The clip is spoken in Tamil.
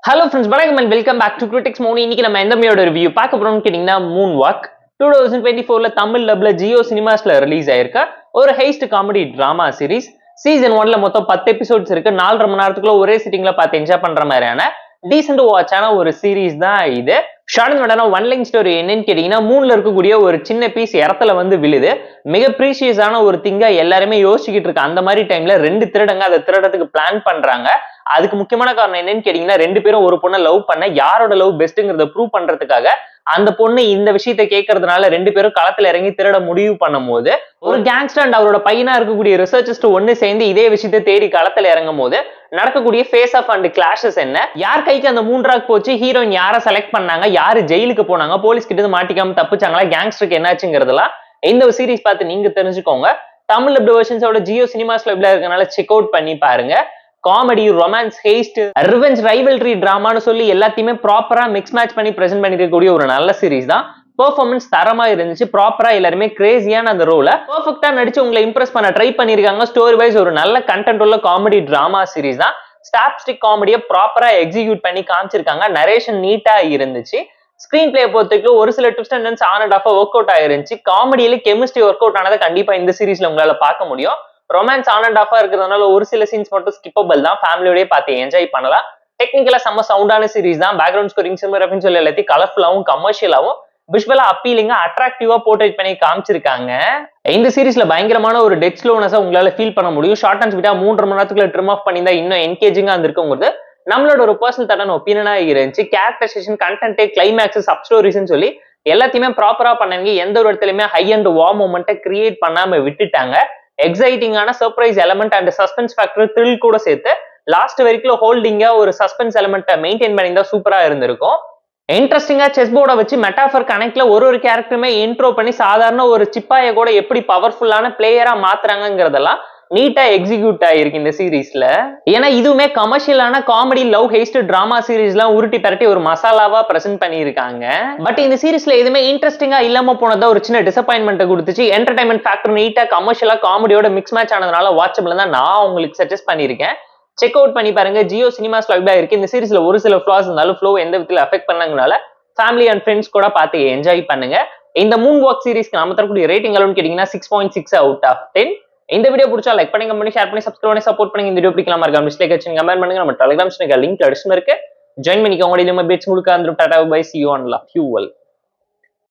Hello friends, வணக்கம் and welcome back to Critics Moni. இன்னைக்கு நம்ம எந்த மூவியோட ரிவ்யூ பார்க்க போறோம்னு கேட்டீங்கன்னா மூன் வாக் 2024ல தமிழ் டப்ல ஜியோ சினிமாஸ்ல ரிலீஸ் ஆயிருக்க ஒரு heist comedy drama series. Season 1ல மொத்தம் 10 எபிசோட்ஸ் இருக்கு. 4.5 மணி நேரத்துக்குள்ள ஒரே சிட்டிங்ல பார்த்து என்ஜாய் பண்ற மாதிரியான டீசென்ட் வாட்சான ஒரு சீரிஸ் தான் இது. Short and one line story என்னன்னு கேட்டீங்கன்னா, மூணுல இருக்கக்கூடிய ஒரு சின்ன பீஸ் இடத்துல வந்து விழுது. மிக ப்ரீஷியஸான ஒரு திங்கா எல்லாருமே யோசிச்சுக்கிட்டு இருக்கு. அந்த மாதிரி டைம்ல 2 திருடங்க அதை திருடத்துக்கு பிளான் பண்றாங்க. அதுக்கு முக்கியமான காரணம் என்னன்னு கேட்டீங்கன்னா, 2 பேரும் ஒரு பொண்ணை லவ் பண்ண யாரோட லவ் பெஸ்ட்ங்கிறத ப்ரூவ் பண்றதுக்காக அந்த பொண்ணு இந்த விஷயத்த கேட்கறதுனால 2 பேரும் களத்துல இறங்கி திருட முடிவு பண்ணும் போது, ஒரு கேங்ஸ்டர் அண்ட் அவரோட பையனா இருக்கக்கூடிய ரிசர்ச்சர்ஸ் ஒன்னு சேர்ந்து இதே விஷயத்த தேடி களத்துல இறங்கும் போது நடக்கக்கூடிய ஃபேஸ் ஆஃப் அண்ட் கிளாஷஸ் என்ன, யார் கைக்கு அந்த மூன்றாக் போச்சு, ஹீரோயின் யாரை செலக்ட் பண்ணாங்க, யாரு ஜெயிலுக்கு போனாங்க, போலீஸ் கிட்ட மாட்டிக்காம தப்பிச்சாங்களா, கேங்ஸ்டருக்கு என்னாச்சுங்கிறதுலாம் இந்த சீரிஸ் பார்த்து நீங்க தெரிஞ்சுக்கோங்க. தமிழ் டப்டு வெர்ஷன்ஸோட ஜியோ சினிமாஸ்ல இருக்கனால செக் அவுட் பண்ணி பாருங்க. காமெடி, ரொமான்ஸ், ஹேஸ்ட், ரிவெஞ்ச், ரைவல்ரி, டிராமான்னு சொல்லி எல்லாத்தையுமே ப்ராப்பரா மிக்ஸ் மேட்ச் பண்ணி பிரசென்ட் பண்ணிருக்கக்கூடிய ஒரு நல்ல சீரிஸ் தான். பெர்ஃபார்மன்ஸ் தரமா இருந்துச்சு. ப்ராப்பரா எல்லாருமே கிரேசியான அந்த ரோல பெர்ஃபெக்ட்டா நடிச்சு உங்களை இம்ப்ரெஸ் பண்ண ட்ரை பண்ணிருக்காங்க. ஸ்டோரி வைஸ் ஒரு நல்ல கண்டென்ட் உள்ள காமெடி டிராமா சீரிஸ் தான். ஸ்டாப்ஸ்டிக் காமெடியை ப்ராப்பரா எக்ஸிக்யூட் பண்ணி காமிச்சிருக்காங்க. நரேஷன் நீட்டா இருந்துச்சு. ஸ்கிரீன் பிளே பொறுத்தவரைக்கும் ஒரு சில twist and turns on and off work out ஆயிருந்துச்சு. காமெடியில கெமிஸ்ட்ரி ஒர்க் அவுட் ஆனதை கண்டிப்பா இந்த சீரிஸ்ல உங்களால பார்க்க முடியும். ரொமான்ஸ் ஆன் அண்ட் ஆஃபா இருக்கிறதுனால ஒரு சில சீன்ஸ் மட்டும் ஸ்கிப்பபிள் தான். ஃபேமிலியோடய பார்த்து என்ஜாய் பண்ணலாம். டெக்னிக்கலா செம்ம சவுண்டான சீரிஸ் தான். பேக்ரவுண்ட் ஸ்கோரிங், சினிமாட்டோகிராஃபி சொல்லி எல்லாத்தையும் கலர்ஃபுல்லாவும் கமர்ஷியலாவும் விஷுவலா அப்பீலிங்கா அட்ராக்டிவா போர்ட்ரேட் பண்ணி காமிச்சிருக்காங்க. இந்த சீரிஸ்ல பயங்கரமான ஒரு டெத் ஸ்லோனஸா உங்களால ஃபீல் பண்ண முடியும். ஷார்ட் அண்ட் ஸ்வீட்டா 3.5 மணி நேரத்துக்குள்ள ட்ரிம் ஆஃப் பண்ணியிருந்தா இன்னும் என்கேஜிங்கா இருந்திருக்குங்கிறது நம்மளோட ஒரு பர்சனல் தட்டான ஒப்பீனியனா இருந்துச்சு. கேரக்டரைசேஷன், கண்டென்ட், கிளைமேக்ஸ், சப் ஸ்டோரிஸ்ன்னு சொல்லி எல்லாத்தையுமே ப்ராப்பரா பண்ணவங்க எந்த ஒரு இடத்துலயுமே ஹை அண்ட் வார்ம் மூமெண்ட்டை கிரியேட் பண்ணாம விட்டுட்டாங்க. எக்ஸைட்டிங்கான surprise element and suspense factor thrill கூட சேர்த்து லாஸ்ட் வரைக்கும் ஹோல்டிங்கா ஒரு சஸ்பென்ஸ் எலமெண்ட்டை மெயின்டைன் பண்ணியிருந்தா சூப்பரா இருந்திருக்கும். இன்ட்ரெஸ்டிங்கா செஸ் போர்டை வச்சு மெட்டாஃபர் கனெக்ட்ல ஒரு கேரக்டருமே இன்ட்ரோ பண்ணி சாதாரண ஒரு சிப்பாய கூட எப்படி பவர்ஃபுல்லான பிளேயரா மாத்துறாங்கிறதெல்லாம் நீட்டா எக்ஸிக்யூட் ஆயிருக்கு இந்த சீரீஸ்ல. ஏன்னா இதுவுமே கமர்ஷியலான காமெடி, லவ், ஹேஸ்ட், டிராமா சீரீஸ் எல்லாம் உருட்டி பரட்டி ஒரு மசாலாவா பிரசென்ட் பண்ணியிருக்காங்க. பட் இந்த சீரீஸ்ல எதுவுமே இன்ட்ரெஸ்டிங்கா இல்லாம போனதா ஒரு சின்ன டிசப்பாயின்மெண்ட் கொடுத்துச்சு. என்டர்டைன்மெண்ட் ஃபேக்டர் நீட்டா கமர்ஷியலா காமெடியோட மிக்ஸ் மேட்ச் ஆனதுனால வாட்சபிள் தான் நான் உங்களுக்கு சஜஸ்ட் பண்ணியிருக்கேன். செக் அவுட் பண்ணி பாருங்க. ஜியோ சினிமாஸ் லைவ்ல இருக்கு. இந்த சீரிஸ்ல ஒரு சில ஃபிளாஸ் இருந்தாலும் ஃப்ளோ எந்த விதத்துல அஃபெக்ட் பண்ணாங்கனால ஃபேமிலி அண்ட் ஃப்ரெண்ட்ஸ் கூட பார்த்து என்ஜாய் பண்ணுங்க. இந்த மூன் வாக் சீரிஸ்க்கு நாம தரக்கூடிய ரேட்டிங் எவ்வளவுன்னு கேட்டீங்கன்னா 6.6 அவுட் ஆஃப் 10. இந்த வீடியோ பிடிச்சா லைக் பண்ணி, கமெண்ட் பண்ணி, ஷேர் பண்ணி, சப்ஸ்கிரைப் பண்ணி சப்போர்ட் பண்ணுங்க. இந்த வீடியோ பிடிக்கலாம் இருக்க மிஸ்டேக் வச்சு கமெண்ட் பண்ணுங்க. நம்ம டெலிகிராம் லிங்க் டிஸ்கிரிப்ஷன்ல இருக்கு. ஜாயின் பண்ணிக்கோங்க. நம்ம பேட்ச் முழுக்க அந்த tata bye, see you and love you all.